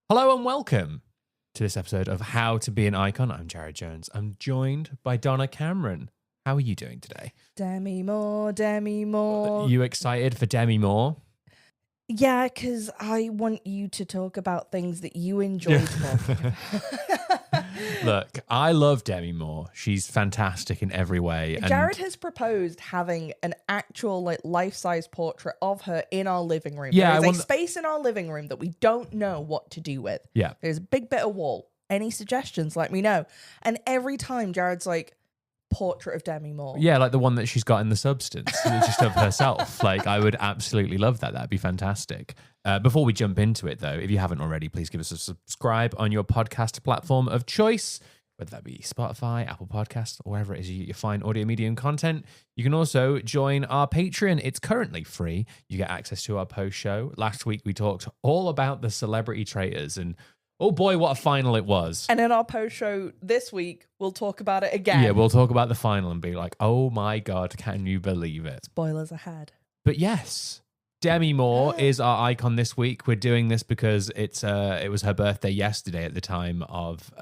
Hello and welcome to this episode of How to Be an Icon. I'm Jared Jones. I'm joined by Donna Cameron. How are you doing today? Demi Moore, Demi Moore. You excited for Demi Moore? Yeah, because I want you to talk about things that you enjoy talking about. Look, I love Demi Moore. She's fantastic in every way. And Jared has proposed having an actual life-size portrait of her in our living room. Yeah, There's a space in our living room that we don't know what to do with. Yeah. There's a big bit of wall. Any suggestions, let me know. And every time Jared's like, portrait of Demi Moore. Yeah, like the one that she's got in The Substance, just of herself. Like, I would absolutely love that. That'd be fantastic. Before we jump into it, though, if you haven't already, please give us a subscribe on your podcast platform of choice, whether that be Spotify, Apple Podcasts, or wherever it is you find audio medium content. You can also join our Patreon. It's currently free. You get access to our post show. Last week, we talked all about the Celebrity Traitors, and oh boy, what a final it was. And in our post show this week, we'll talk about it again. Yeah, we'll talk about the final and be like, oh my God, can you believe it? Spoilers ahead. But yes, Demi Moore is our icon this week. We're doing this because it was her birthday yesterday at the time of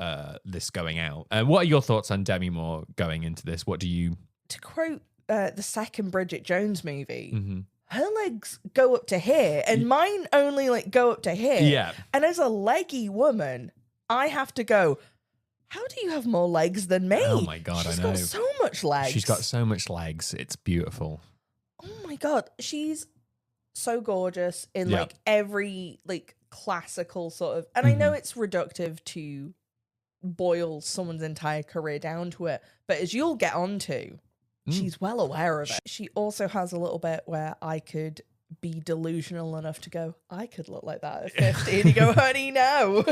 this going out. What are your thoughts on Demi Moore going into this? What do you... To quote the second Bridget Jones movie, her legs go up to here and mine only go up to here. Yeah. And as a leggy woman, I have to go, how do you have more legs than me? Oh my God, She's I know. got so much legs. She's got so much legs. It's beautiful. Oh my God. She's so gorgeous in every classical sort of, and I know it's reductive to boil someone's entire career down to it, but as you'll get onto, she's well aware of it. She also has a little bit where I could be delusional enough to go, I could look like that at 50. And you go, honey, no.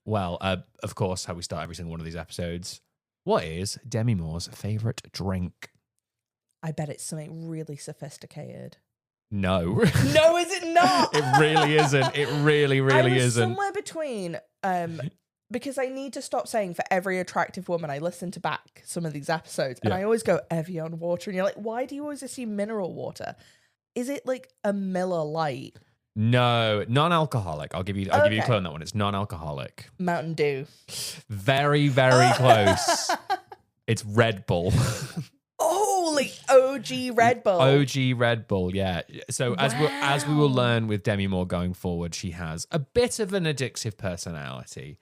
Well, of course, how we start every single one of these episodes. What is Demi Moore's favourite drink? I bet it's something really sophisticated. No. No, is it not? It really isn't. It really isn't. Somewhere between... because I need to stop saying for every attractive woman, I listen to back some of these episodes and I always go Evian water. And you're like, why do you always assume mineral water? Is it like a Miller Lite? No, non-alcoholic. I'll give you a clue on that one. It's non-alcoholic. Mountain Dew. Very close. It's Red Bull. Oh, like OG Red Bull. OG Red Bull, yeah. So as we will learn with Demi Moore going forward, she has a bit of an addictive personality.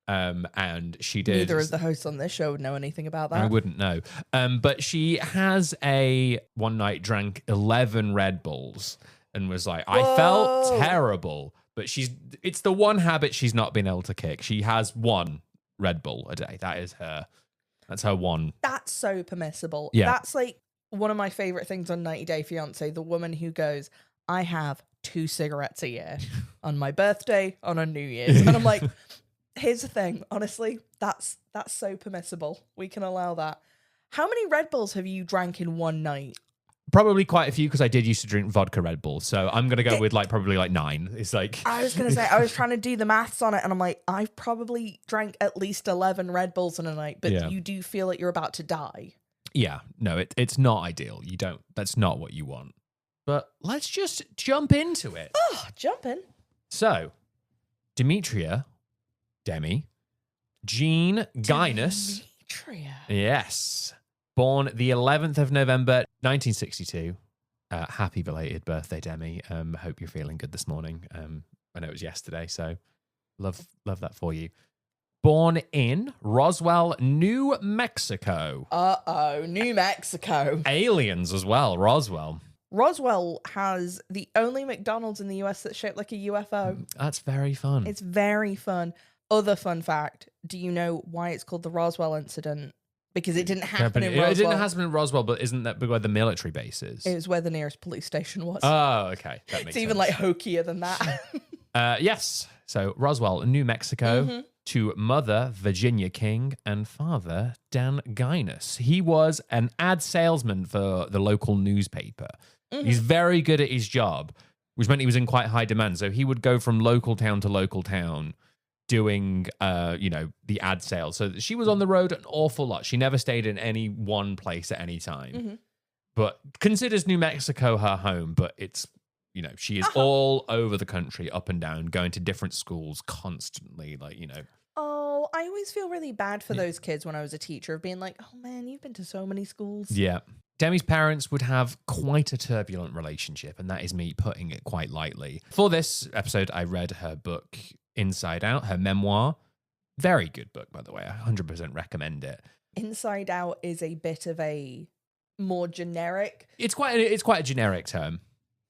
And she did. Neither of the hosts on this show would know anything about that. I wouldn't know. But she has one night drank 11 Red Bulls and was like, I felt terrible. But it's the one habit she's not been able to kick. She has one Red Bull a day. That's her one. That's so permissible. Yeah. That's like one of my favorite things on 90 Day Fiancé, the woman who goes, I have 2 cigarettes a year on my birthday, on a New Year's. And I'm like, here's the thing, honestly, that's so permissible. We can allow that. How many Red Bulls have you drank in one night? Probably quite a few because I did used to drink vodka Red Bull. So I'm going to go with probably 9. It's like... I was going to say, I was trying to do the maths on it and I'm like, I've probably drank at least 11 Red Bulls in a night, but you do feel like you're about to die. Yeah, no, it's not ideal. That's not what you want. But let's just jump into it. Oh, jump in. So, Demi, Jean Guinness. Demetria. Yes. Born the 11th of November, 1962. Happy belated birthday, Demi. Hope you're feeling good this morning. I know it was yesterday, so love that for you. Born in Roswell, New Mexico. New Mexico. Aliens as well, Roswell. Roswell has the only McDonald's in the US that's shaped like a UFO. That's very fun. It's very fun. Other fun fact, do you know why it's called the Roswell incident? Because it didn't happen in Roswell. It didn't happen in Roswell, but isn't that where the military base is? It was where the nearest police station was. Oh, okay. That makes it's even sense. hokier than that. Yes. So Roswell, New Mexico, to mother Virginia King and father Dan Guinness. He was an ad salesman for the local newspaper. He's very good at his job, which meant he was in quite high demand. So he would go from local town to local town doing, the ad sales. So she was on the road an awful lot. She never stayed in any one place at any time. But considers New Mexico her home, but it's, you know, she is all over the country, up and down, going to different schools constantly, like, you know. Oh, I always feel really bad for those kids when I was a teacher of being like, oh man, you've been to so many schools. Yeah. Demi's parents would have quite a turbulent relationship, and that is me putting it quite lightly. For this episode, I read her book Inside Out, her memoir. Very good book, by the way. I 100% recommend it. Inside Out is a bit of a more generic. It's quite a generic term.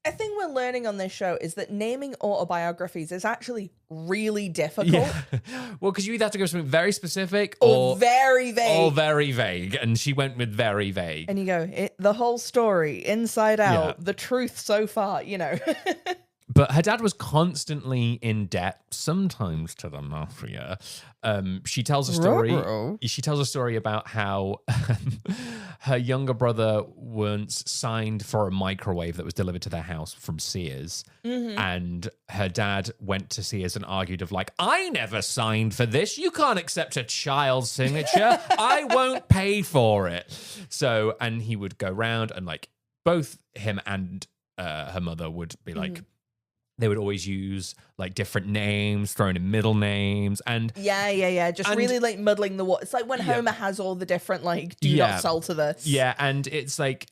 A thing we're learning on this show is that naming autobiographies is actually really difficult. Yeah. Well, because you either have to go something very specific or very vague. Or very vague. And she went with very vague. And you go, the whole story, inside out, the truth so far, you know. But her dad was constantly in debt, sometimes to the mafia. She tells a story. She tells a story about how her younger brother once signed for a microwave that was delivered to their house from Sears. Mm-hmm. And her dad went to Sears and argued of like, I never signed for this. You can't accept a child's signature. I won't pay for it. So, and he would go round and like both him and her mother would be like, they would always use like different names, throwing in middle names, and just really like muddling the water. It's like when Homer has all the different like do not sell to this. Yeah, and it's like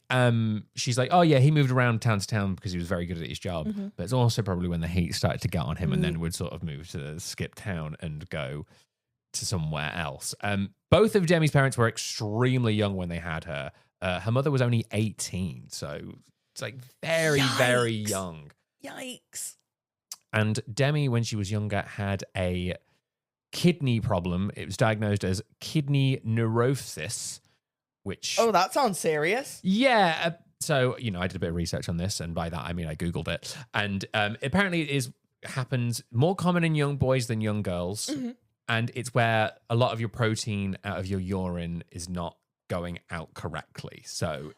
she's like, oh yeah, he moved around town to town because he was very good at his job. Mm-hmm. But it's also probably when the heat started to get on him, and then would sort of move to skip town and go to somewhere else. Both of Demi's parents were extremely young when they had her. Her mother was only 18, so it's like very young. Yikes. And Demi, when she was younger, had a kidney problem. It was diagnosed as kidney neurosis, which... Oh, that sounds serious. Yeah. So, you know, I did a bit of research on this, and by that, I mean, I Googled it. And apparently it happens more common in young boys than young girls. Mm-hmm. And it's where a lot of your protein out of your urine is not going out correctly. So...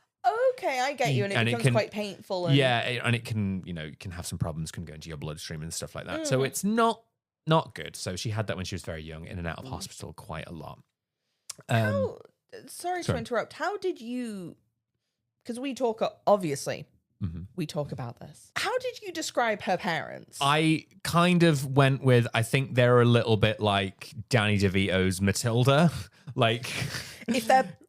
Okay, I get you, and it becomes quite painful. And it can, you know, can have some problems, can go into your bloodstream and stuff like that. So it's not good. So she had that when she was very young, in and out of hospital quite a lot. Sorry to interrupt. How did you, because we talk, obviously, we talk about this. How did you describe her parents? I kind of went with, I think they're a little bit like Danny DeVito's Matilda. Like...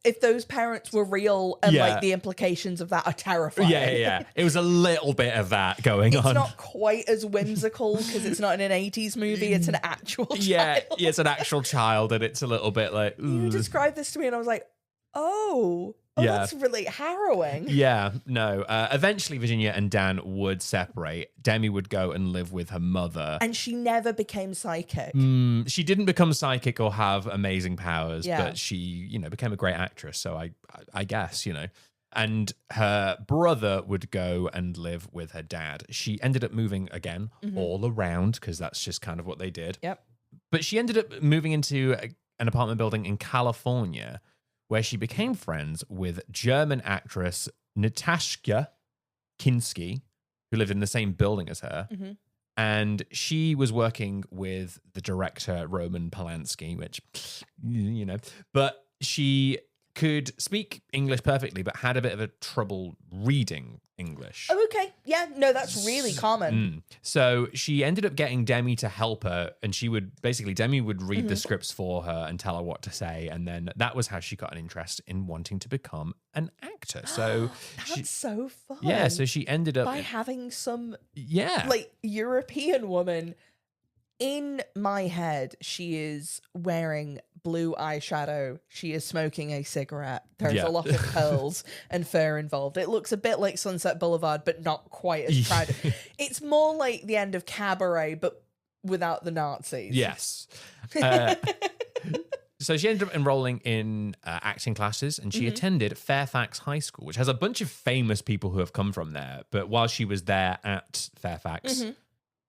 If those parents were real and like the implications of that are terrifying. Yeah. It was a little bit of that going on. It's not quite as whimsical because it's not in an 80s movie. It's an actual child. Yeah, it's an actual child, and it's a little bit like... You described this to me and I was like, oh, that's really harrowing. Yeah, no. Eventually, Virginia and Dan would separate. Demi would go and live with her mother. And she never became psychic. She didn't become psychic or have amazing powers, but she, you know, became a great actress. So I guess, you know. And her brother would go and live with her dad. She ended up moving again all around because that's just kind of what they did. Yep. But she ended up moving into an apartment building in California, where she became friends with German actress Natascha Kinski, who lived in the same building as her. Mm-hmm. And she was working with the director Roman Polanski, which, you know, but she could speak English perfectly, but had a bit of a trouble reading English. Oh, okay. Yeah, no, that's really common. So she ended up getting Demi to help her, and Demi would read the scripts for her and tell her what to say. And then that was how she got an interest in wanting to become an actor. So that's so fun. Yeah, so she ended up... By having some, like, European woman... In my head, she is wearing blue eyeshadow. She is smoking a cigarette. There's a lot of pearls and fur involved. It looks a bit like Sunset Boulevard, but not quite as crowded. It's more like the end of Cabaret, but without the Nazis. Yes. So she ended up enrolling in acting classes, and she attended Fairfax High School, which has a bunch of famous people who have come from there. But while she was there at Fairfax...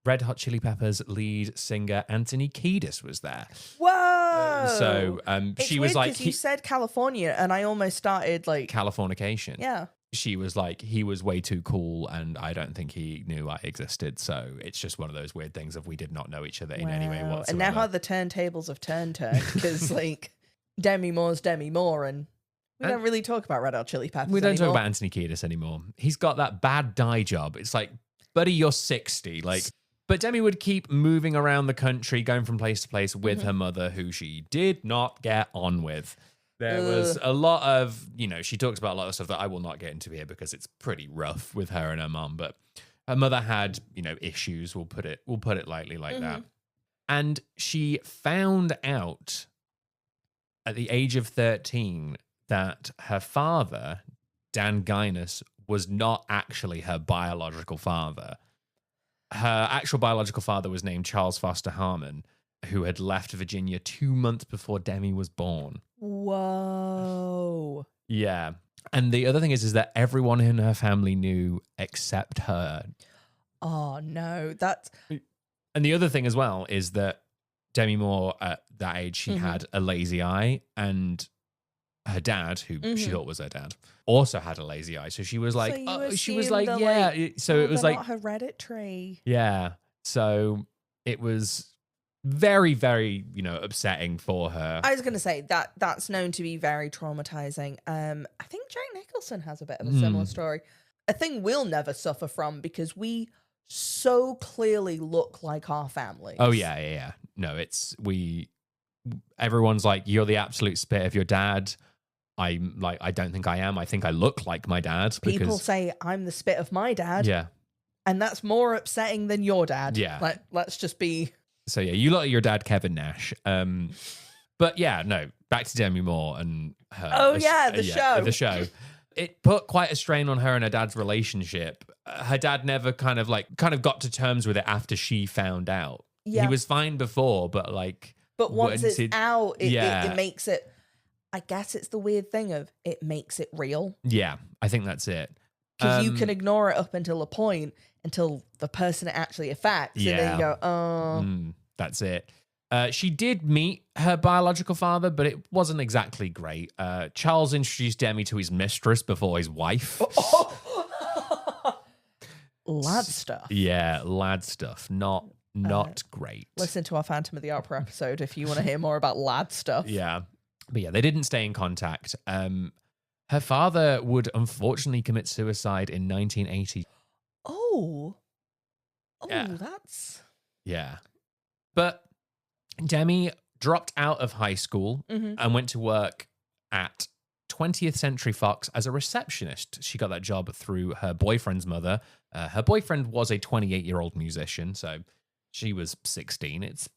Red Hot Chili Peppers lead singer Anthony Kiedis was there. Whoa! So she was like... you said California, and I almost started like... Californication. Yeah. She was like, he was way too cool, and I don't think he knew I existed. So it's just one of those weird things of we did not know each other in any way whatsoever. And now how the turntables have turned, because like Demi Moore's Demi Moore, and we don't really talk about Red Hot Chili Peppers We don't anymore. talk about Anthony Kiedis anymore. He's got that bad dye job. It's like... buddy, you're 60. Like, but Demi would keep moving around the country, going from place to place with her mother, who she did not get on with. There was a lot of, she talks about a lot of stuff that I will not get into here because it's pretty rough with her and her mom. But her mother had, issues. We'll put it lightly like that. And she found out at the age of 13 that her father, Dan Guinness, was not actually her biological father. Her actual biological father was named Charles Foster Harmon, who had left Virginia 2 months before Demi was born. Whoa. Yeah. And the other thing is that everyone in her family knew except her. Oh, no. And the other thing as well is that Demi Moore, at that age, she had a lazy eye, and her dad, who she thought was her dad, also had a lazy eye. So she was like, So it was like not hereditary. Yeah. So it was very, very, upsetting for her. I was going to say that's known to be very traumatizing. I think Jack Nicholson has a bit of a similar story. A thing we'll never suffer from because we so clearly look like our families. Oh yeah. No, everyone's like, you're the absolute spit of your dad. I'm like, I don't think I am. I think I look like my dad. People say I'm the spit of my dad. Yeah. And that's more upsetting than your dad. Yeah. Like, let's just be. So yeah, you look like your dad, Kevin Nash. But yeah, no, back to Demi Moore and her. Oh yeah, the show. The show. It put quite a strain on her and her dad's relationship. Her dad never kind of got to terms with it after she found out. Yeah. He was fine before, but once it's out, it makes it. I guess it's the weird thing of it makes it real. Yeah, I think that's it. Because you can ignore it up until a point, until the person it actually affects. Yeah. And then you go, oh. That's it. She did meet her biological father, but it wasn't exactly great. Charles introduced Demi to his mistress before his wife. Lad stuff. Yeah, lad stuff. Not great. Listen to our Phantom of the Opera episode if you want to hear more about lad stuff. Yeah. But yeah, they didn't stay in contact. Her father would unfortunately commit suicide in 1980. Oh, yeah. That's... Yeah. But Demi dropped out of high school and went to work at 20th Century Fox as a receptionist. She got that job through her boyfriend's mother. Her boyfriend was a 28-year-old musician, so she was 16. It's,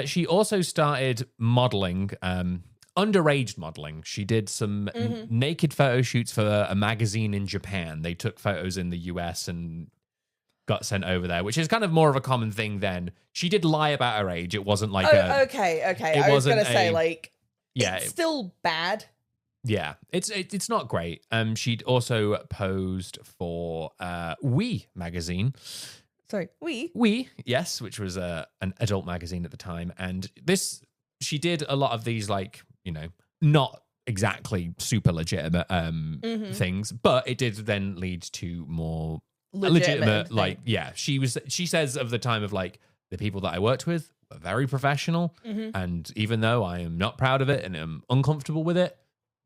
she also started modeling, underage modeling. She did some naked photo shoots for a magazine in Japan. They took photos in the US and got sent over there, which is kind of more of a common thing then. She did lie about her age. It wasn't like okay. I was going to say, it's still bad. Yeah, it's not great. She'd also posed for Oui magazine. Sorry, Oui? Oui, yes, which was an adult magazine at the time. And she did a lot of these, not exactly super legitimate things, but it did then lead to more legitimate she says of the time of the people that I worked with were very professional, and even though I am not proud of it and am uncomfortable with it,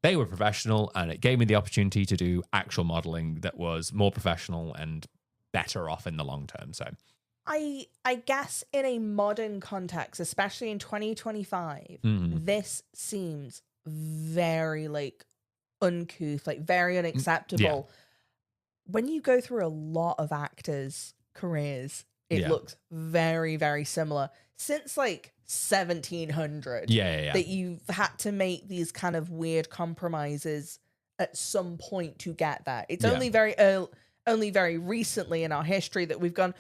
they were professional, and it gave me the opportunity to do actual modeling that was more professional and better off in the long term. So I guess in a modern context, especially in 2025, this seems very uncouth, very unacceptable. Yeah. When you go through a lot of actors' careers, it looks very, very similar. Since 1700, that you've had to make these kind of weird compromises at some point to get there. It's only very recently in our history that we've gone,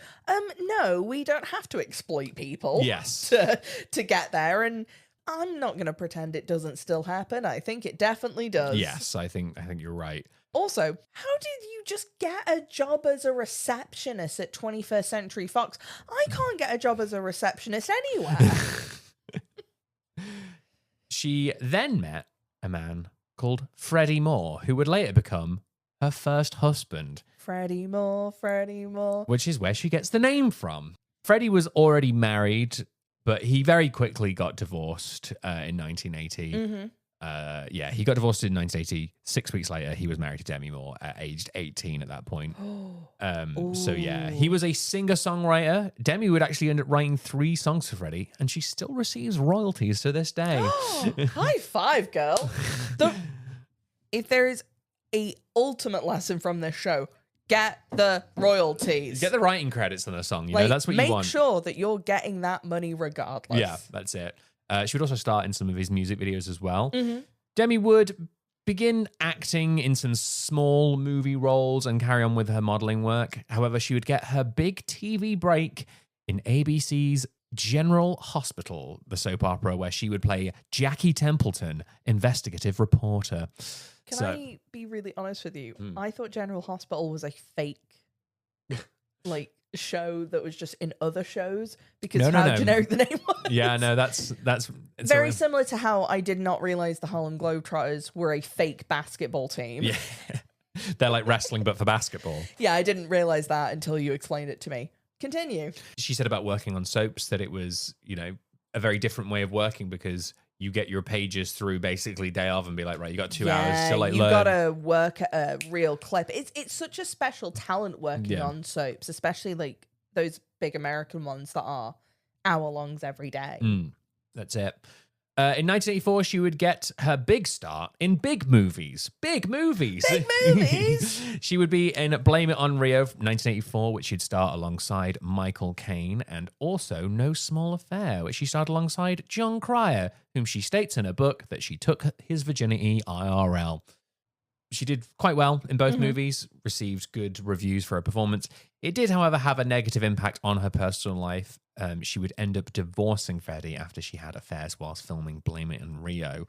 no, we don't have to exploit people to get there. And I'm not going to pretend it doesn't still happen. I think it definitely does. Yes, I think you're right. Also, how did you just get a job as a receptionist at 21st Century Fox? I can't get a job as a receptionist anywhere. She then met a man called Freddie Moore, who would later become her first husband. Freddie Moore. Which is where she gets the name from. Freddie was already married, but he very quickly got divorced in 1980. Yeah, he got divorced in 1980. 6 weeks later, he was married to Demi Moore at aged 18 at that point. So yeah, he was a singer-songwriter. Demi would actually end up writing 3 songs for Freddie, and she still receives royalties to this day. High five, girl. If there is a ultimate lesson from this show, get the royalties. Get the writing credits on the song. You know, that's what you want. Make sure that you're getting that money regardless. Yeah, that's it. She would also start in some of his music videos as well. Mm-hmm. Demi would begin acting in some small movie roles and carry on with her modeling work. However, she would get her big TV break in ABC's General Hospital, the soap opera, where she would play Jackie Templeton, investigative reporter. Can I be really honest with you? I thought General Hospital was a fake, show that was just in other shows because how generic the name was. Yeah, no, that's very similar to how I did not realize the Harlem Globetrotters were a fake basketball team. Yeah, they're like wrestling but for basketball. Yeah, I didn't realize that until you explained it to me. Continue. She said about working on soaps that it was, a very different way of working because you get your pages through basically day of and be like, right, you got 2 hours to learn. You got to work at a real clip. It's such a special talent working on soaps, especially those big American ones that are hour-longs every day. That's it. In 1984, she would get her big start in big movies. Big movies! Big movies! She would be in Blame It on Rio, 1984, which she'd star alongside Michael Caine, and also No Small Affair, which she starred alongside John Cryer, whom she states in her book that she took his virginity IRL. She did quite well in both movies, received good reviews for her performance. It did, however, have a negative impact on her personal life. She would end up divorcing Freddie after she had affairs whilst filming Blame It on Rio.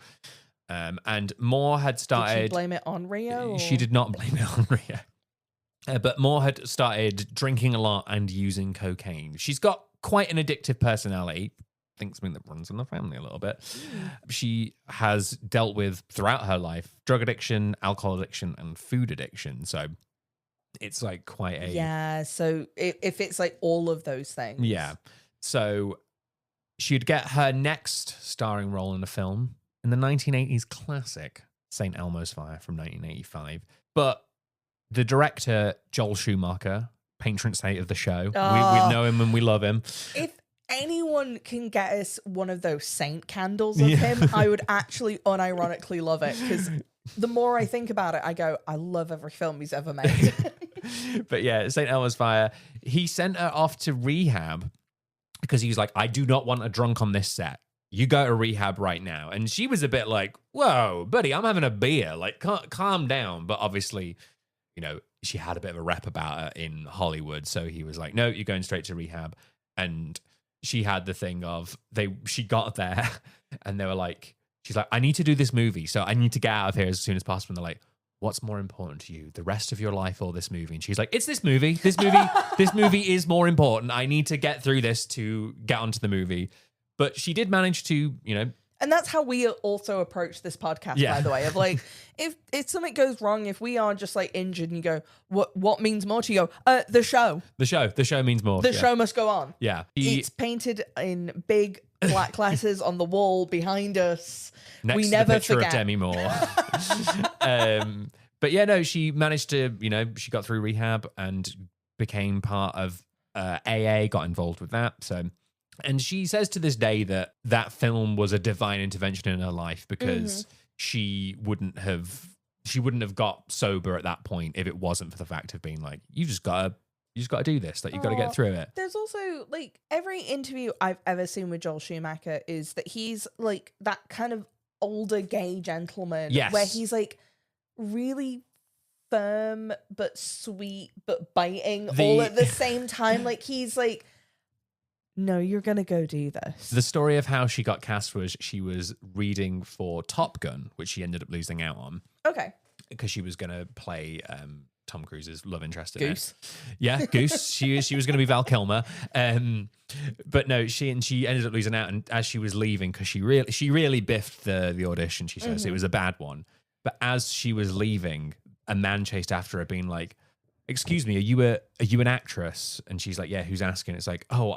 And Moore had started... Did she blame it on Rio? Or? She did not blame it on Rio. But Moore had started drinking a lot and using cocaine. She's got quite an addictive personality. I think something that runs in the family a little bit. She has dealt with throughout her life drug addiction, alcohol addiction, and food addiction. So it's quite a... Yeah, so if it's all of those things. Yeah. So she'd get her next starring role in a film in the 1980s classic, St. Elmo's Fire from 1985. But the director, Joel Schumacher, patron saint of the show, we know him and we love him. If anyone can get us one of those saint candles of him, I would actually unironically love it, because the more I think about it, I go, I love every film he's ever made. But yeah, St. Elmo's Fire, he sent her off to rehab because he was like, I do not want a drunk on this set. You go to rehab right now. And she was a bit like, whoa, buddy, I'm having a beer. Calm down. But obviously, she had a bit of a rep about her in Hollywood. So he was like, no, you're going straight to rehab. And she had the thing of she got there and they were like, she's like, I need to do this movie, so I need to get out of here as soon as possible. And they're like, what's more important to you, the rest of your life or this movie? And she's like, it's this movie. This movie is more important. I need to get through this to get onto the movie. But she did manage to, And that's how we also approach this podcast, by the way, of if something goes wrong, if we are just injured and you go, what means more to you? The show. The show means more. The show must go on. Yeah. It's painted in big black letters on the wall behind us. Next we to never the picture forget. of Demi Moore. But yeah, no, she managed to, she got through rehab and became part of AA, got involved with that. And she says to this day that film was a divine intervention in her life because she wouldn't have got sober at that point if it wasn't for the fact of being like, you just gotta do this. You've got to get through it. There's also every interview I've ever seen with Joel Schumacher is that he's that kind of older gay gentleman. Yes. Where he's really firm but sweet but biting all at the same time. He's no, you're going to go do this. The story of how she got cast was she was reading for Top Gun, which she ended up losing out on. Okay. Because she was going to play Tom Cruise's love interest in Goose. it. Yeah, Goose. she was going to be Val Kilmer. But no, she ended up losing out. And as she was leaving, because she really biffed the audition, she says. It was a bad one. But as she was leaving, a man chased after her being like, excuse me, are you an actress? And she's like, yeah, who's asking? It's like, oh,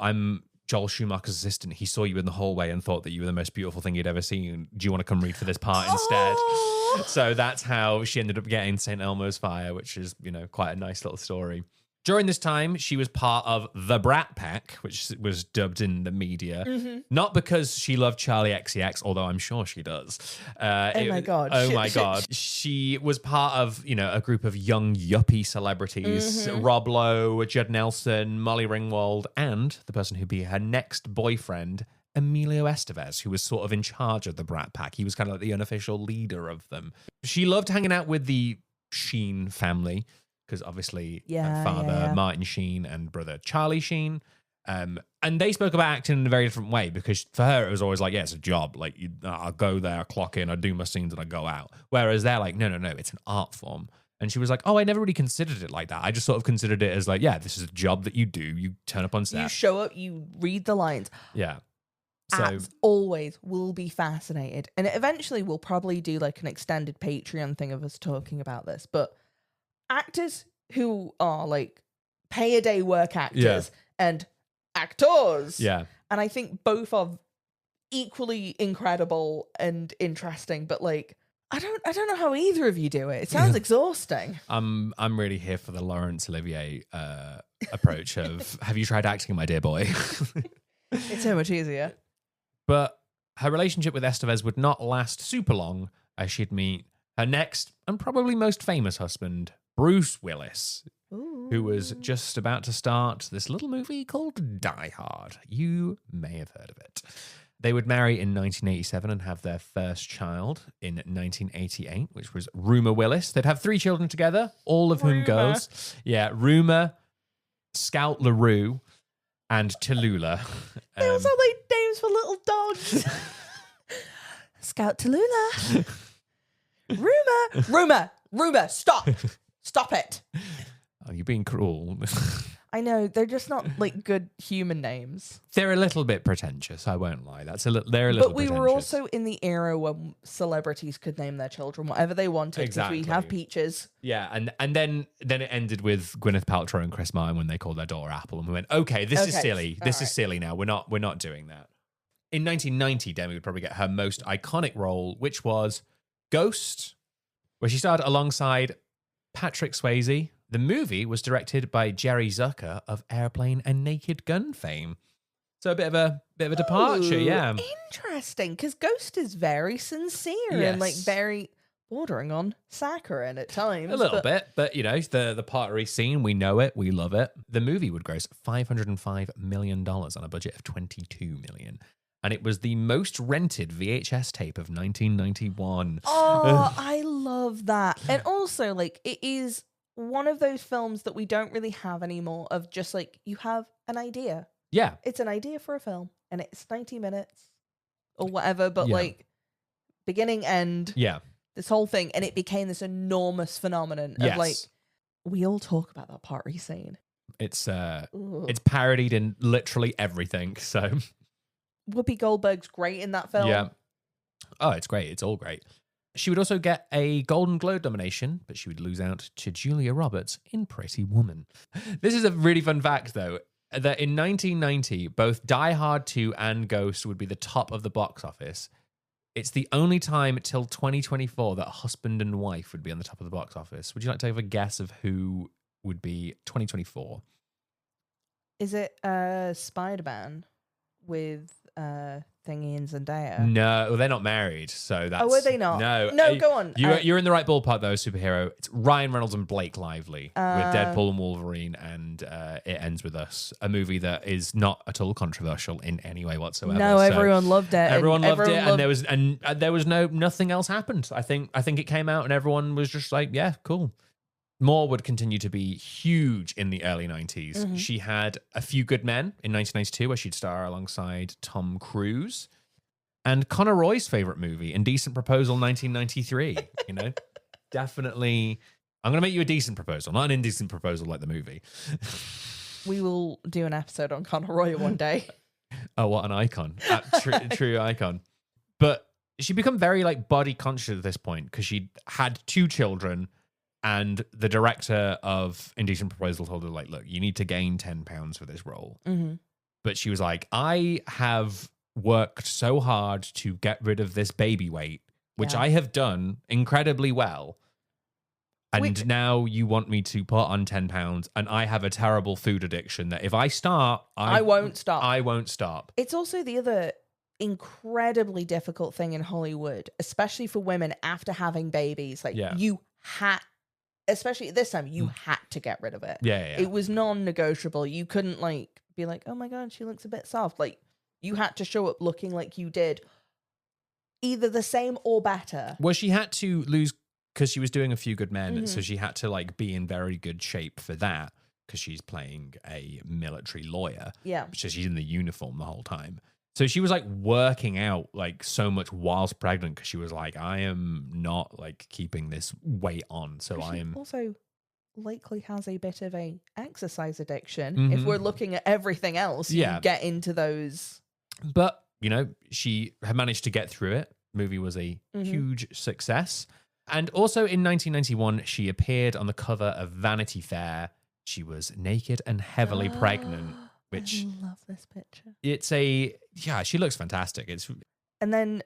Joel Schumacher's assistant. He saw you in the hallway and thought that you were the most beautiful thing he'd ever seen. Do you want to come read for this part instead? So that's how she ended up getting St. Elmo's Fire, which is, quite a nice little story. During this time, she was part of the Brat Pack, which was dubbed in the media. Not because she loved Charlie XCX, although I'm sure she does. My God. Oh, my God. She was part of, a group of young yuppie celebrities. Rob Lowe, Judd Nelson, Molly Ringwald, and the person who'd be her next boyfriend, Emilio Estevez, who was sort of in charge of the Brat Pack. He was kind of like the unofficial leader of them. She loved hanging out with the Sheen family, because obviously father Martin Sheen and brother Charlie Sheen. And they spoke about acting in a very different way, because for her it was always like, yeah, it's a job. Like, I'll go there, I clock in, I do my scenes, and I go out. Whereas they're like, no, it's an art form. And she was like, I never really considered it like that. I just sort of considered it as like, yeah, this is a job that you do. You turn up on set. You show up, you read the lines. Yeah. So, as always, will be fascinated. And eventually we'll probably do like an extended Patreon thing of us talking about this. But actors who are like pay-a-day work actors and actors. Yeah. And I think both are equally incredible and interesting, but like I don't know how either of you do it. It sounds exhausting. I'm really here for the Laurence Olivier approach of have you tried acting, my dear boy? It's so much easier. But her relationship with Estevez would not last super long, as she'd meet her next and probably most famous husband, Bruce Willis, who was just about to start this little movie called Die Hard. You may have heard of it. They would marry in 1987 and have their first child in 1988, which was Rumer Willis. They'd have 3 children together, all of whom girls. Yeah, Rumer, Scout LaRue, and Tallulah. They all sound like names for little dogs. Scout Tallulah. Rumer, stop it. Oh, you're being cruel. I know, they're just not like good human names. They're a little bit pretentious, I won't lie. They're a little But we pretentious. were also in the era when celebrities could name their children whatever they wanted. Exactly. We have Peaches. Yeah, and then it ended with Gwyneth Paltrow and Chris Martin when they called their daughter Apple, and we went, okay, this is silly. This is silly now. We're not doing that. In 1990, Demi would probably get her most iconic role, which was Ghost, where she starred alongside Patrick Swayze. The movie was directed by Jerry Zucker of Airplane and Naked Gun fame. So a bit of a departure, yeah. Interesting, because Ghost is very sincere and like very bordering on saccharine at times. A little bit, but the pottery scene, we know it, we love it. The movie would gross $505 million on a budget of $22 million. And it was the most rented VHS tape of 1991. Oh, I love that. And also, like, it is one of those films that we don't really have anymore of just like, you have an idea. Yeah. It's an idea for a film and it's 90 minutes or whatever, but like beginning, end. Yeah. This whole thing. And it became this enormous phenomenon of like, we all talk about that pottery scene. It's parodied in literally everything. So Whoopi Goldberg's great in that film. Yeah. Oh, it's great. It's all great. She would also get a Golden Globe nomination, but she would lose out to Julia Roberts in Pretty Woman. This is a really fun fact, though, that in 1990, both Die Hard 2 and Ghost would be the top of the box office. It's the only time till 2024 that Husband and Wife would be on the top of the box office. Would you like to have a guess of who would be 2024? Is it Spider-Man with Thingy and Zendaya? No, they're not married, so that's... Oh, were they not? No, go on. You're in the right ballpark, though, superhero. It's Ryan Reynolds and Blake Lively with Deadpool and Wolverine, and It Ends With Us, a movie that is not at all controversial in any way whatsoever. No, everyone loved it. Everyone loved it, and there was nothing else happened. I think it came out, and everyone was just like, yeah, cool. Moore would continue to be huge in the early 90s. Mm-hmm. She had A Few Good Men in 1992, where she'd star alongside Tom Cruise. And Conor Roy's favorite movie, Indecent Proposal 1993. Definitely. I'm going to make you a decent proposal, not an indecent proposal like the movie. We will do an episode on Conor Roy one day. Oh, what an icon. True icon. But she'd become very body conscious at this point because she'd had 2 children. And the director of Indecent Proposal told her, look, you need to gain 10 pounds for this role. Mm-hmm. but she was like, I have worked so hard to get rid of this baby weight, which I have done incredibly well. And now you want me to put on 10 pounds, and I have a terrible food addiction that if I start, I won't stop. I won't stop. It's also the other incredibly difficult thing in Hollywood, especially for women after having babies. Like you had, especially at this time, you had to get rid of it. Yeah. It was non-negotiable. You couldn't like be like, oh my God, she looks a bit soft. Like you had to show up looking like you did either the same or better. Well, she had to lose because she was doing A Few Good Men, so she had to like be in very good shape for that because she's playing a military lawyer. Yeah. So she's in the uniform the whole time. So she was like working out like so much whilst pregnant because she was like, I am not like keeping this weight on. So I am also likely has a bit of a exercise addiction. If we're looking at everything else, you get into those. But, you know, she had managed to get through it. Movie was a huge success. And also in 1991, she appeared on the cover of Vanity Fair. She was naked and heavily pregnant, which I love this picture. It's she looks fantastic. And then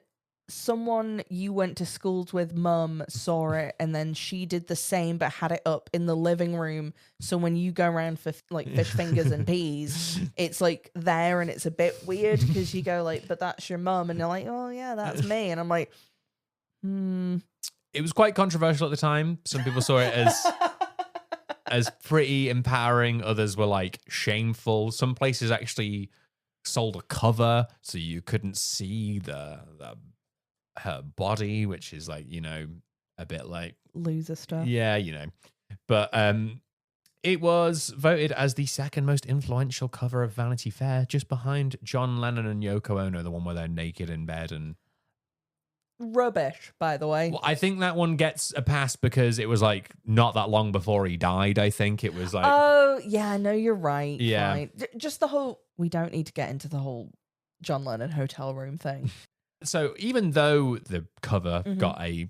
someone you went to schools with, mum, saw it, and then she did the same but had it up in the living room. So when you go around for like fish fingers and peas, it's like there, and it's a bit weird because you go like, but that's your mum, and they're like, oh yeah, that's me, and I'm like, It was quite controversial at the time. Some people saw it as pretty empowering. Others were like shameful. Some places actually sold a cover so you couldn't see her body, which is like, you know, a bit like loser stuff. Yeah, you know. But it was voted as the second most influential cover of Vanity Fair, just behind John Lennon and Yoko Ono, the one where they're naked in bed and rubbish, by the way. Well, I think that one gets a pass because it was like not that long before he died. I think it was like, oh yeah, no, you're right. Yeah, fine. Just the whole. We don't need to get into the whole John Lennon hotel room thing. So even though the cover got a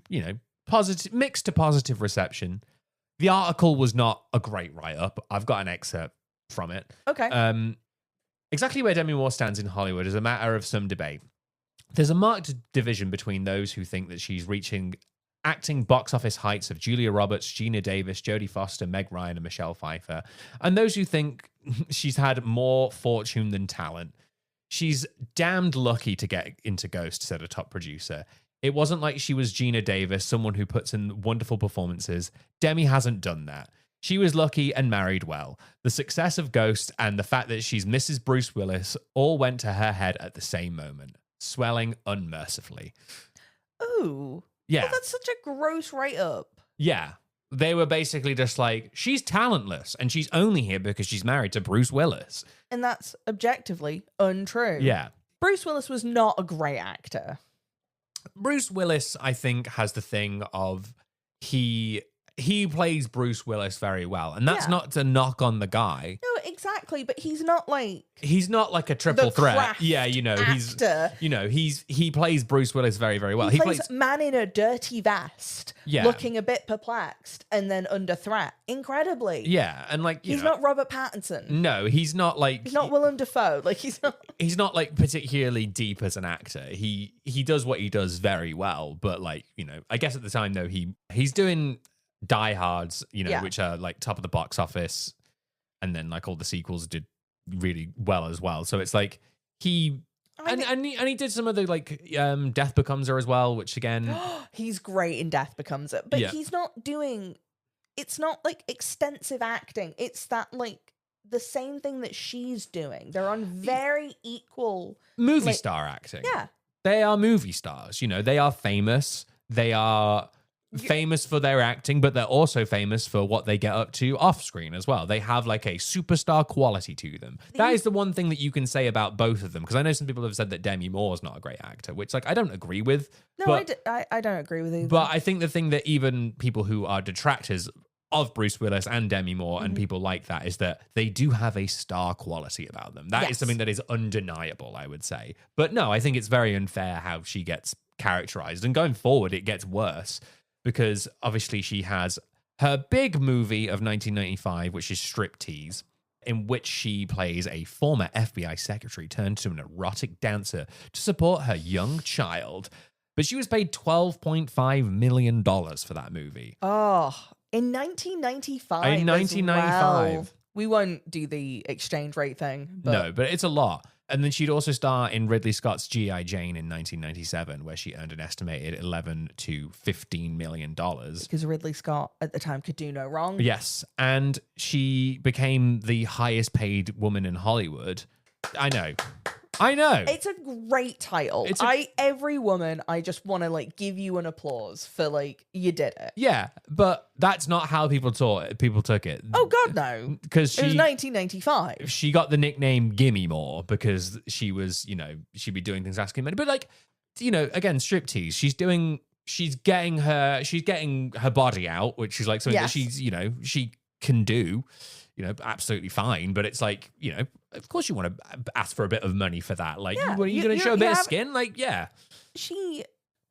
positive mixed to positive reception, the article was not a great write up. I've got an excerpt from it. Okay. Exactly where Demi Moore stands in Hollywood is a matter of some debate. There's a marked division between those who think that she's reaching acting box office heights of Julia Roberts, Gina Davis, Jodie Foster, Meg Ryan, and Michelle Pfeiffer, and those who think she's had more fortune than talent. She's damned lucky to get into Ghost, said a top producer. It wasn't like she was Gina Davis, someone who puts in wonderful performances. Demi hasn't done that. She was lucky and married well. The success of Ghost and the fact that she's Mrs. Bruce Willis all went to her head at the same moment, swelling unmercifully. Ooh. Yeah. Oh, that's such a gross write-up. Yeah. They were basically just like, she's talentless and she's only here because she's married to Bruce Willis. And that's objectively untrue. Yeah. Bruce Willis was not a great actor. Bruce Willis, I think, has the thing of he plays Bruce Willis very well. And that's not to knock on the guy. No, exactly. But he's not like a triple threat. Craft Yeah, actor. He plays Bruce Willis very, very well. He plays man in a dirty vest, looking a bit perplexed and then under threat. Incredibly. Yeah, and he's not Robert Pattinson. No, he's not like he's not Willem Dafoe. Like he's not like particularly deep as an actor. He does what he does very well, but like, I guess at the time though he's doing Die Hards, which are like top of the box office, and then like all the sequels did really well as well. So it's like he did some of the like Death Becomes Her as well, which again he's great in Death Becomes Her, but he's not doing. It's not like extensive acting. It's that like the same thing that she's doing. They're on very equal movie star acting. Yeah, they are movie stars. They are famous. They are famous for their acting, but they're also famous for what they get up to off screen as well. They have like a superstar quality to them. That is the one thing that you can say about both of them, because I know some people have said that Demi Moore's not a great actor, which like I don't agree with. No, I don't agree with either. But I think the thing that even people who are detractors of Bruce Willis and Demi Moore and people like that is that they do have a star quality about them. That is something that is undeniable, I would say. But no, I think it's very unfair how she gets characterized, and going forward it gets worse. Because obviously she has her big movie of 1995, which is Striptease. in which she plays a former FBI secretary turned to an erotic dancer to support her young child. But she was paid $12.5 million for that movie. Oh, in 1995. In 1995. Well. We won't do the exchange rate thing. But... No, but it's a lot. And then she'd also star in Ridley Scott's G.I. Jane in 1997, where she earned an estimated $11 to $15 million. Because Ridley Scott at the time could do no wrong. Yes. And she became the highest paid woman in Hollywood. I know. It's a great title. Every woman, I just want to like give you an applause for like you did it. Yeah, but that's not how people took it. Oh God, no! Because it was 1995. She got the nickname Gimme More because she was, she'd be doing things asking money. But like, again, striptease. She's getting her body out, which is like something that she's, she can do. Absolutely fine. But it's like, of course you want to ask for a bit of money for that. Like, you're going to show a bit of skin? Like, yeah. She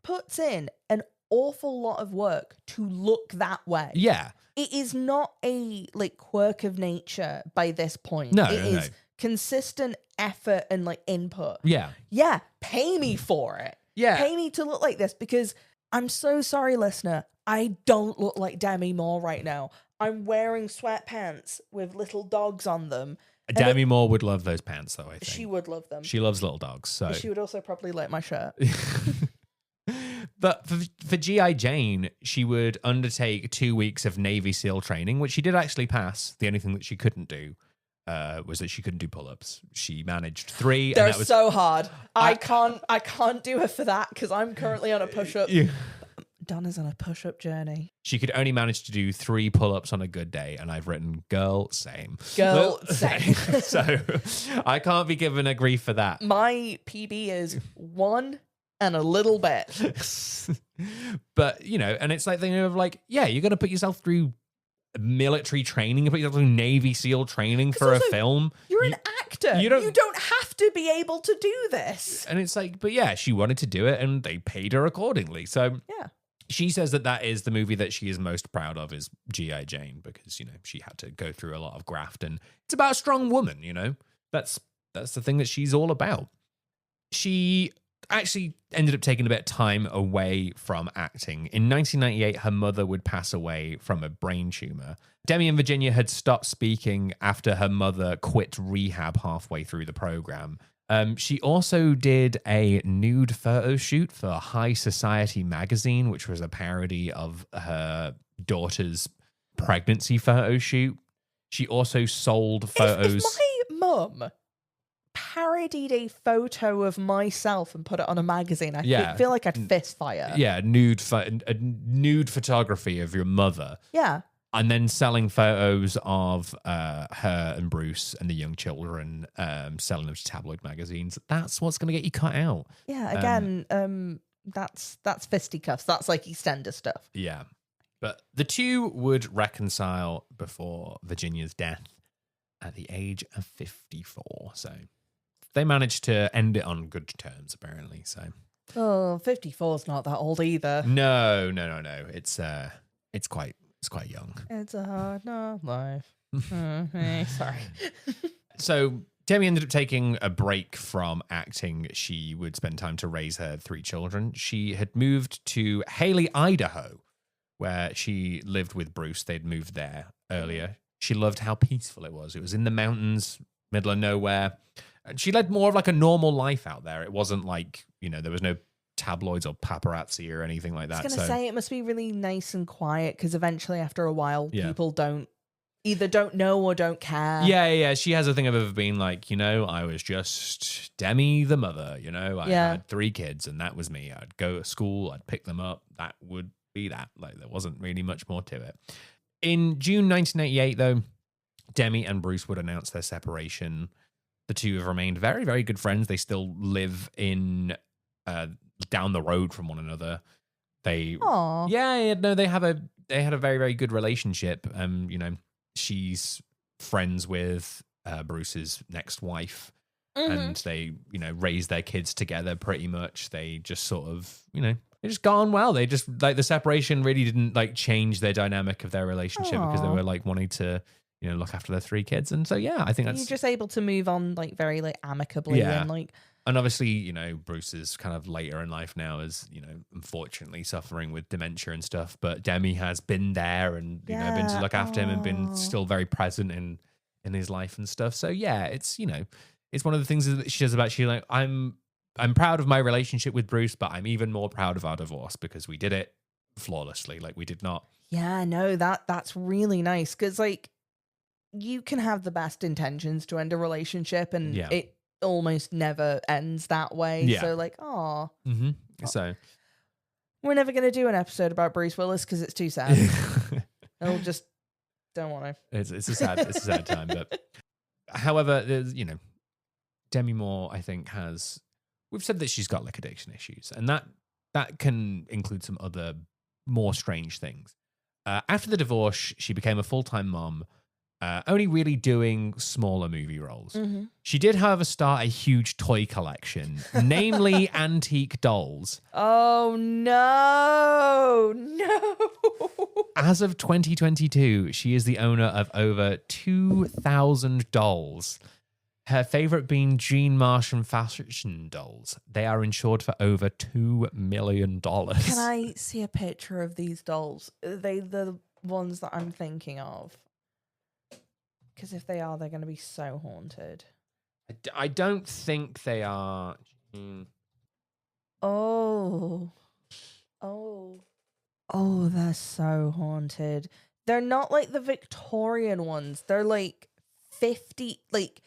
puts in an awful lot of work to look that way. Yeah. It is not a, like, quirk of nature by this point. No, It is consistent effort and, like, input. Yeah. Yeah, pay me for it. Yeah. Pay me to look like this because I'm so sorry, listener. I don't look like Demi Moore right now. I'm wearing sweatpants with little dogs on them. Demi Moore would love those pants, though, I think. She would love them. She loves little dogs, so... She would also probably like my shirt. But for G.I. Jane, she would undertake 2 weeks of Navy SEAL training, which she did actually pass. The only thing that she couldn't do was that she couldn't do pull-ups. She managed 3. They're and that was, so hard. I can't do it for that because I'm currently on a push-up. Yeah. Donna's on a push-up journey. She could only manage to do 3 pull-ups on a good day, and I've written, girl, same. Girl, same. So I can't be given a grief for that. My PB is 1 and a little bit. But, and it's like thinking of like, yeah, you're going to put yourself through military training, you put yourself through Navy SEAL training for a film. You're an actor. You don't have to be able to do this. And it's like, but yeah, she wanted to do it, and they paid her accordingly. So yeah. She says that is the movie that she is most proud of is G.I. Jane because, she had to go through a lot of graft and it's about a strong woman, That's the thing that she's all about. She actually ended up taking a bit of time away from acting. In 1998, her mother would pass away from a brain tumor. Demi and Virginia had stopped speaking after her mother quit rehab halfway through the program. She also did a nude photo shoot for High Society magazine, which was a parody of her daughter's pregnancy photo shoot. She also sold photos. If my mum parodied a photo of myself and put it on a magazine, I feel like I'd fist fire. Yeah, nude photography of your mother. Yeah. And then selling photos of her and Bruce and the young children, selling them to tabloid magazines. That's what's going to get you cut out. Yeah, again, that's fisticuffs. That's like EastEnders stuff. Yeah. But the two would reconcile before Virginia's death at the age of 54. So they managed to end it on good terms, apparently. So 54 is not that old either. No. It's quite young. It's a hard knock life. Sorry. So Demi ended up taking a break from acting. She would spend time to raise her 3 children. She had moved to Haley, Idaho, where she lived with Bruce. They'd moved there earlier. She loved how peaceful it was. It was in the mountains, middle of nowhere. And she led more of like a normal life out there. It wasn't like, there was no tabloids or paparazzi or anything like that. I was going to say it must be really nice and quiet because eventually after a while people either don't know or don't care. Yeah. She has a thing of being like, I was just Demi the mother, I had 3 kids and that was me. I'd go to school, I'd pick them up. That would be that. Like there wasn't really much more to it. In June 1988 though, Demi and Bruce would announce their separation. The two have remained very, very good friends. They still live in down the road from one another. They had a very, very good relationship. She's friends with Bruce's next wife, and they raise their kids together pretty much. They just sort of they just got on well. They just like the separation really didn't like change their dynamic of their relationship because they were like wanting to look after their 3 kids. And so, yeah, I think that's... You're just able to move on, like, very, like, amicably. Yeah. And, like... And obviously, Bruce is kind of later in life now is, unfortunately suffering with dementia and stuff. But Demi has been there and, been to look after him and been still very present in his life and stuff. So, yeah, it's, it's one of the things that she says about, she's like, I'm proud of my relationship with Bruce, but I'm even more proud of our divorce because we did it flawlessly. Like, we did not. Yeah, no, that's really nice. Because, like, you can have the best intentions to end a relationship and it almost never ends that way. Yeah. So, like, aw. Mm-hmm. So we're never going to do an episode about Bruce Willis because it's too sad. I'll just don't want to. It's a sad time. But however, there's, Demi Moore, I think, we've said that she's got liquor addiction issues, and that can include some other more strange things. After the divorce, she became a full-time mom, only really doing smaller movie roles. Mm-hmm. She did, however, start a huge toy collection, namely antique dolls. Oh, no. As of 2022, she is the owner of over 2,000 dolls. Her favorite being Jean Marsh and fashion dolls. They are insured for over $2 million. Can I see a picture of these dolls? Are they the ones that I'm thinking of? Because if they are, they're going to be so haunted. I don't think they are. Oh, they're so haunted. They're not like the Victorian ones. They're like 50, like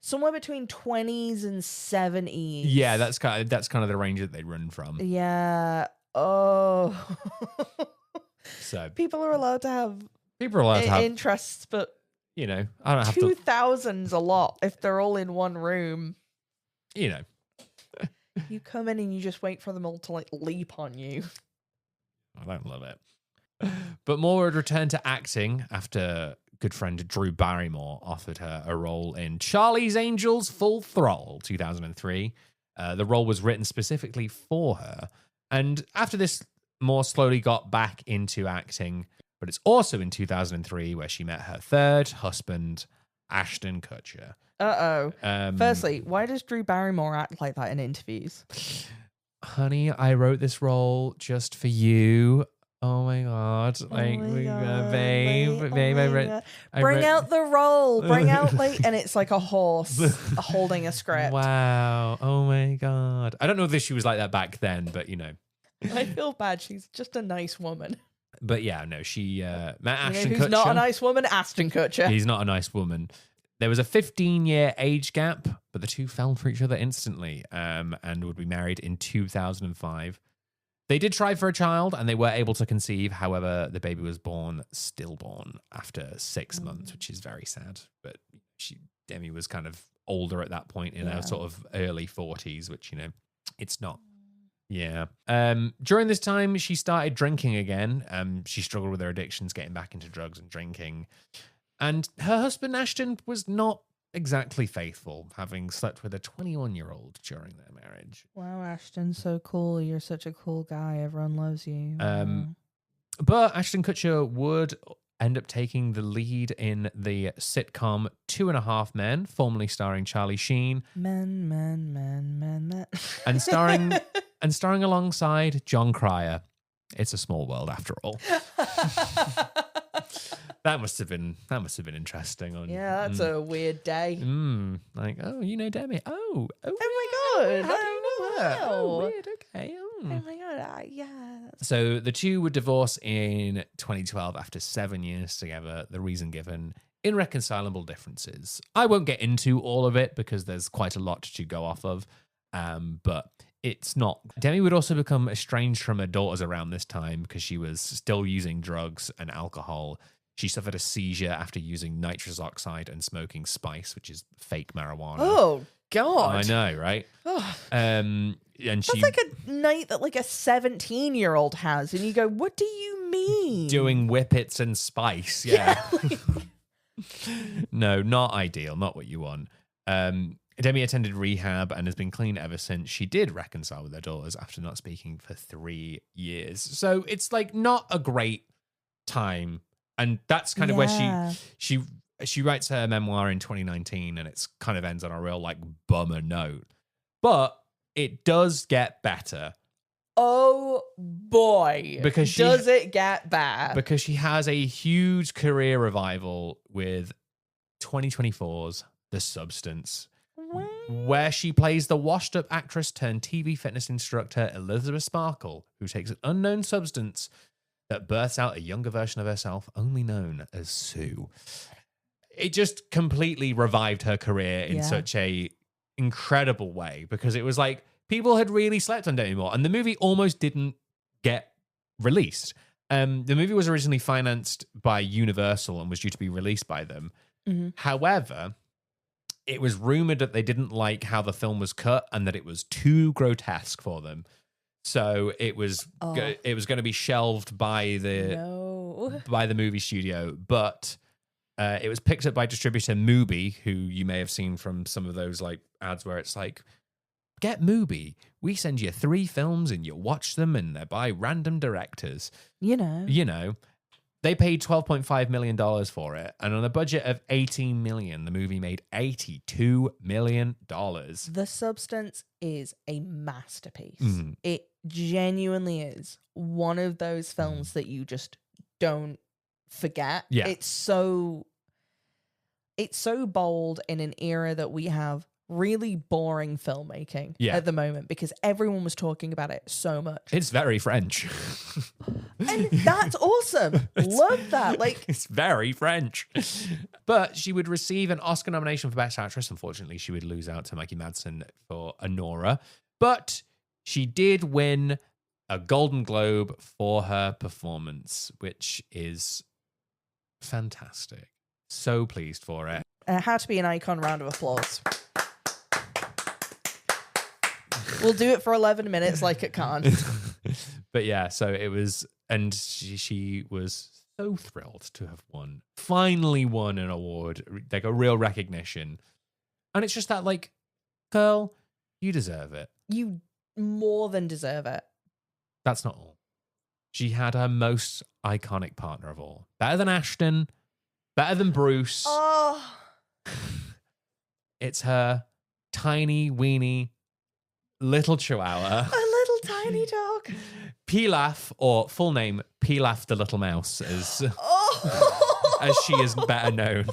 somewhere between 20s and 70s. Yeah, that's kind of the range that they run from. Yeah. Oh. So people are allowed to have interests, but I don't have 2,000's a lot if they're all in one room. You come in and you just wait for them all to like leap on you. I don't love it. But Moore would return to acting after good friend Drew Barrymore offered her a role in Charlie's Angels Full Throttle 2003. The role was written specifically for her. And after this, Moore slowly got back into acting. But it's also in 2003 where she met her third husband, Ashton Kutcher. Firstly, why does Drew Barrymore act like that in interviews? Honey, I wrote this role just for you. Oh my god! Babe, Bring out the role. Bring out and it's like a horse holding a script. Wow! Oh my god! I don't know if she was like that back then, but I feel bad. She's just a nice woman. But yeah, no, she met Ashton Kutcher. Who's not a nice woman? Ashton Kutcher. He's not a nice woman. There was a 15-year age gap, but the two fell for each other instantly and would be married in 2005. They did try for a child and they were able to conceive. However, the baby was stillborn after 6 months, which is very sad. But Demi was kind of older at that point in her sort of early 40s, which, it's not. Yeah. During this time, she started drinking again. She struggled with her addictions, getting back into drugs and drinking. And her husband, Ashton, was not exactly faithful, having slept with a 21-year-old during their marriage. Wow, Ashton, so cool. You're such a cool guy. Everyone loves you. Wow. But Ashton Kutcher would end up taking the lead in the sitcom 2.5 Men, formerly starring Charlie Sheen. Men. And starring alongside John Cryer. It's a small world after all. That must have been interesting. That's a weird day. Like, oh, Demi. Oh my god! How do you know that? Oh, weird. Okay. Oh my god! Yeah. So the two would divorce in 2012 after 7 years together. The reason given: irreconcilable differences. I won't get into all of it because there's quite a lot to go off of. But it's not. Demi would also become estranged from her daughters around this time because she was still using drugs and alcohol. She suffered a seizure after using nitrous oxide and smoking spice, which is fake marijuana. Oh, God. I know, right? And that's like a night that like a 17-year-old has. And you go, what do you mean? Doing whippets and spice. Yeah. No, not ideal. Not what you want. Demi attended rehab and has been clean ever since. She did reconcile with her daughters after not speaking for 3 years. So it's like not a great time. And that's kind of where she she writes her memoir in 2019, and it's kind of ends on a real like bummer note. But it does get better. Oh boy. Because does it get bad? Because she has a huge career revival with 2024's The Substance, where she plays the washed-up actress turned TV fitness instructor Elizabeth Sparkle, who takes an unknown substance that births out a younger version of herself, only known as Sue. It just completely revived her career in such a incredible way, because it was like people had really slept on Demi Moore, and the movie almost didn't get released. The movie was originally financed by Universal and was due to be released by them. Mm-hmm. However, it was rumored that they didn't like how the film was cut and that it was too grotesque for them. So it was going to be shelved by the movie studio, but it was picked up by distributor Mubi, who you may have seen from some of those like ads where it's like, get Mubi. We send you 3 films and you watch them, and they're by random directors. You know. They paid $12.5 million for it, and on a budget of $18 million, the movie made $82 million. The Substance is a masterpiece. Mm-hmm. It genuinely is one of those films that you just don't forget. Yeah. It's so bold in an era that we have really boring filmmaking at the moment, because everyone was talking about it so much. It's very French. And that's awesome. Love that. Like, it's very French. But she would receive an Oscar nomination for Best Actress. Unfortunately, she would lose out to Maggie Madsen for Anora. But she did win a Golden Globe for her performance, which is fantastic. So pleased for it. It had to be an icon. Round of applause. We'll do it for 11 minutes like it can't. But yeah, so it was, and she was so thrilled to have finally won an award, like a real recognition. And it's just that, like, girl, you deserve it. You more than deserve it. That's not all. She had her most iconic partner of all. Better than Ashton, better than Bruce. Oh. It's her tiny, weeny, little chihuahua. A little tiny dog. Pilaf, or full name, Pilaf the Little Mouse, as she is better known.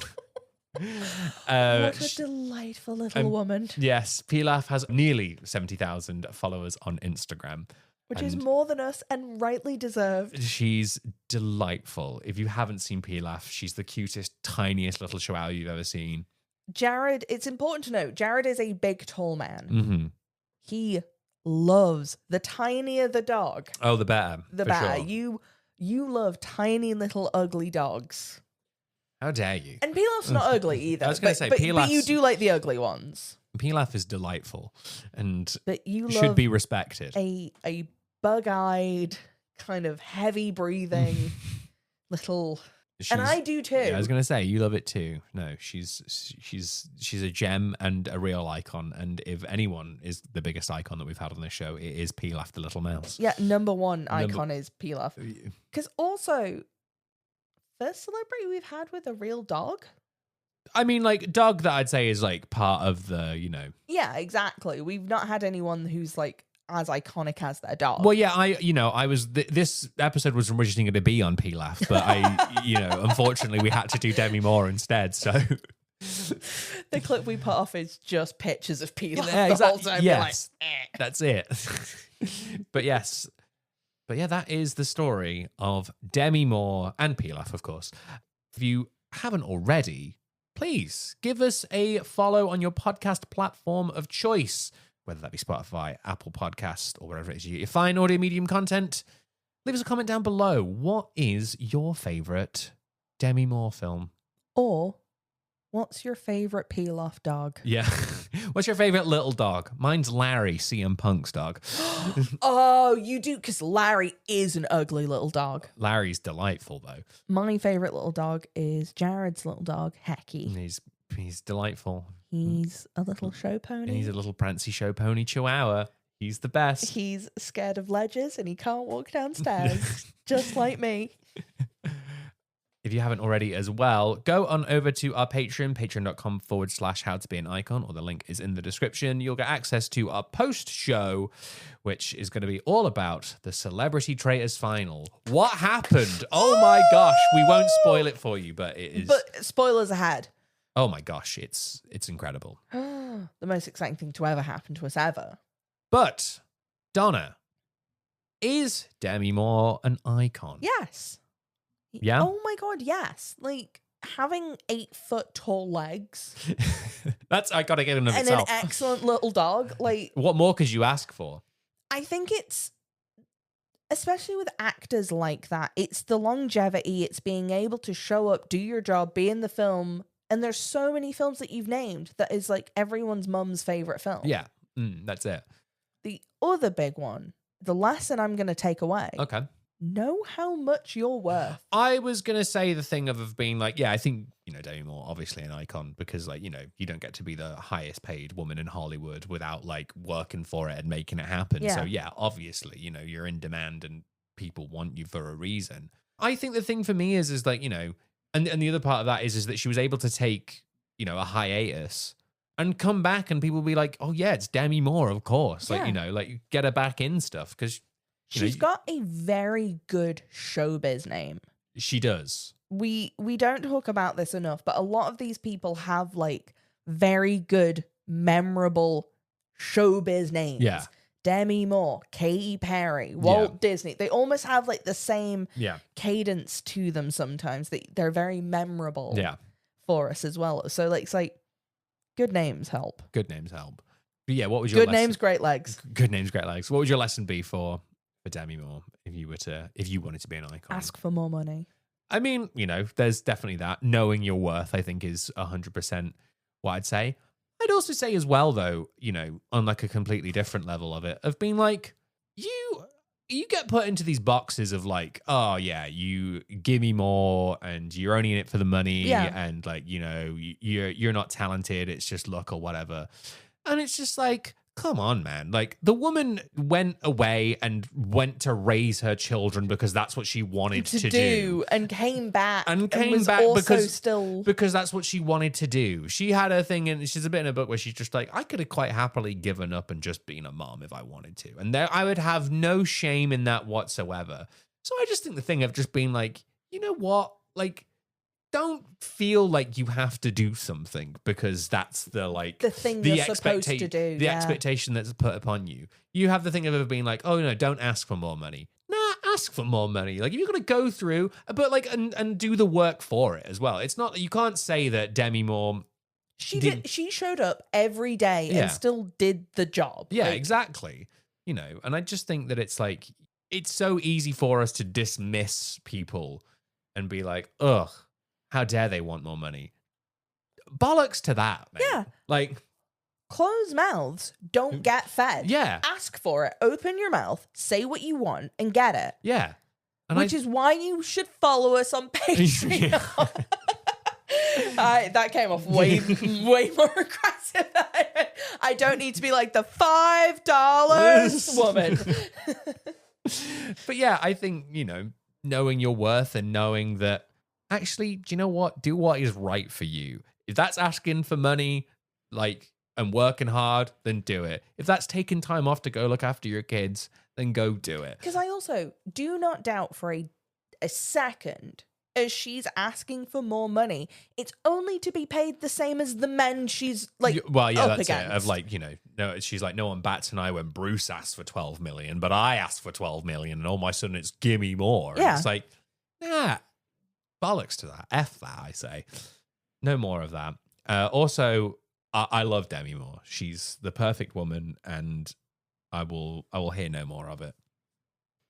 What a delightful little woman. Yes, Pilaf has nearly 70,000 followers on Instagram. Which is more than us and rightly deserved. She's delightful. If you haven't seen Pilaf, she's the cutest, tiniest little chihuahua you've ever seen. Jared, it's important to note, Jared is a big, tall man. Mm-hmm. He loves, the tinier the dog. Oh, the better. The better. Sure. You love tiny little ugly dogs. How dare you? And Pilaf's not ugly either. I was going to say, but you do like the ugly ones. Pilaf is delightful, and you should be respected. A bug-eyed, kind of heavy-breathing little. And I do too. Yeah, I was going to say, you love it too. No, she's a gem and a real icon. And if anyone is the biggest icon that we've had on this show, it is Pilaf the Little Mouse. Yeah, number one icon is Pilaf. Because also, first celebrity we've had with a real dog. I mean, like, dog that I'd say is like part of the, Yeah, exactly. We've not had anyone who's like as iconic as their dog. Well, yeah, this episode was originally going to be on Pilaf, but unfortunately we had to do Demi Moore instead, so. The clip we put off is just pictures of Pilaf the whole time. Yes, that's it. But yes. But yeah, that is the story of Demi Moore and Pilaf, of course. If you haven't already, please give us a follow on your podcast platform of choice, whether that be Spotify, Apple Podcast, or wherever it is you get your fine audio medium content. Leave us a comment down below. What is your favourite Demi Moore film? Or what's your favourite Pilaf dog? Yeah. What's your favourite little dog? Mine's Larry, CM Punk's dog. Oh, you do? Because Larry is an ugly little dog. Larry's delightful, though. My favourite little dog is Jared's little dog, Hecky. He's delightful. He's a little show pony. And he's a little prancy show pony chihuahua. He's the best. He's scared of ledges and he can't walk downstairs, just like me. if you haven't already as well, go on over to our Patreon, patreon.com/howtobeanicon, or the link is in the description. You'll get access to our post-show, which is going to be all about the Celebrity Traitors final. What happened? Oh my gosh. We won't spoil it for you, but it is... But spoilers ahead. Oh my gosh, it's incredible. The most exciting thing to ever happen to us ever. But, Donna, is Demi Moore an icon? Yes. Yeah? Oh my God, yes. Like, having 8-foot tall legs. That's iconic in and of and itself. an excellent little dog. Like, what more could you ask for? I think it's, especially with actors like that, it's the longevity, it's being able to show up, do your job, be in the film. And there's so many films that you've named that is like everyone's mum's favorite film. Yeah, that's it. The other big one, the lesson I'm going to take away. Okay. Know how much you're worth. I was going to say the thing of being like, yeah, I think, Demi Moore, obviously an icon because like, you don't get to be the highest paid woman in Hollywood without like working for it and making it happen. Yeah. So yeah, obviously, you're in demand and people want you for a reason. I think the thing for me is like, and the other part of that is that she was able to take, a hiatus and come back and people be like, oh yeah, it's Demi Moore, of course. Yeah. Like, like get her back in stuff because she's got a very good showbiz name. She does. We don't talk about this enough, but a lot of these people have like very good, memorable showbiz names. Yeah. Demi Moore, Katy Perry, Walt Disney. They almost have like the same cadence to them sometimes. They're very memorable for us as well. So like, it's like good names help. Good names help. But yeah, what was your good names, great legs. Good names, great legs. What would your lesson be for Demi Moore if you wanted to be an icon? Ask for more money. I mean, there's definitely that. Knowing your worth, I think, is 100% what I'd say. I'd also say as well, though, on like a completely different level of it, of being like, you get put into these boxes of like, oh yeah, you give me more and you're only in it for the money and like, you're not talented. It's just luck or whatever. And it's just like, come on, man. Like the woman went away and went to raise her children because that's what she wanted to do. And came back. And came back because that's what she wanted to do. She had her thing and she's a bit in a book where she's just like, I could have quite happily given up and just been a mom if I wanted to. And I would have no shame in that whatsoever. So I just think the thing of just being like, you know what? Like, don't feel like you have to do something because that's the thing you're supposed to do. The expectation that's put upon you. You have the thing of being like, oh no, don't ask for more money. Nah, ask for more money. Like if you're gonna go through, but like and do the work for it as well. It's not, you can't say that Demi Moore she showed up every day and still did the job. Yeah, exactly. And I just think that it's like it's so easy for us to dismiss people and be like, ugh, how dare they want more money? Bollocks to that, man. Yeah. Like, closed mouths don't get fed. Yeah. Ask for it. Open your mouth. Say what you want and get it. Yeah. And which is why you should follow us on Patreon. That came off way more aggressive. I don't need to be like the $5 woman. But yeah, I think, knowing your worth and knowing that actually, do you know what? Do what is right for you. If that's asking for money, and working hard, then do it. If that's taking time off to go look after your kids, then go do it. Because I also do not doubt for a second, as she's asking for more money, it's only to be paid the same as the men she's up that's against. it. Of no, she's like, no one bats an eye when Bruce asked for 12 million, but I asked for 12 million, and all my sudden it's gimme more. Yeah. And it's like, nah. Bollocks to that. F that, I say. No more of that. Also, I love Demi Moore. She's the perfect woman, and I will hear no more of it.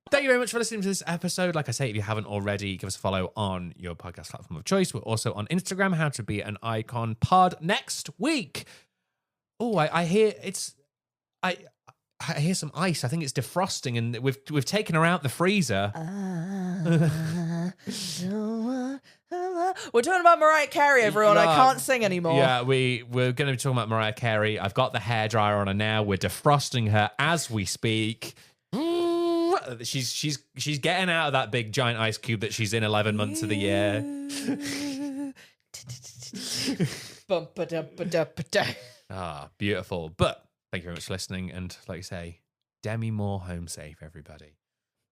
Thank you very much for listening to this episode. Like I say, if you haven't already, give us a follow on your podcast platform of choice. We're also on Instagram, How to Be an Icon Pod. Next week, I hear it's... I hear some ice. I think it's defrosting, and we've taken her out the freezer. We're talking about Mariah Carey, everyone. I can't sing anymore. Yeah, we're going to be talking about Mariah Carey. I've got the hairdryer on her now. We're defrosting her as we speak. she's getting out of that big giant ice cube that she's in 11 months of the year. Beautiful. But thank you very much for listening. And like I say, Demi Moore, home safe, everybody.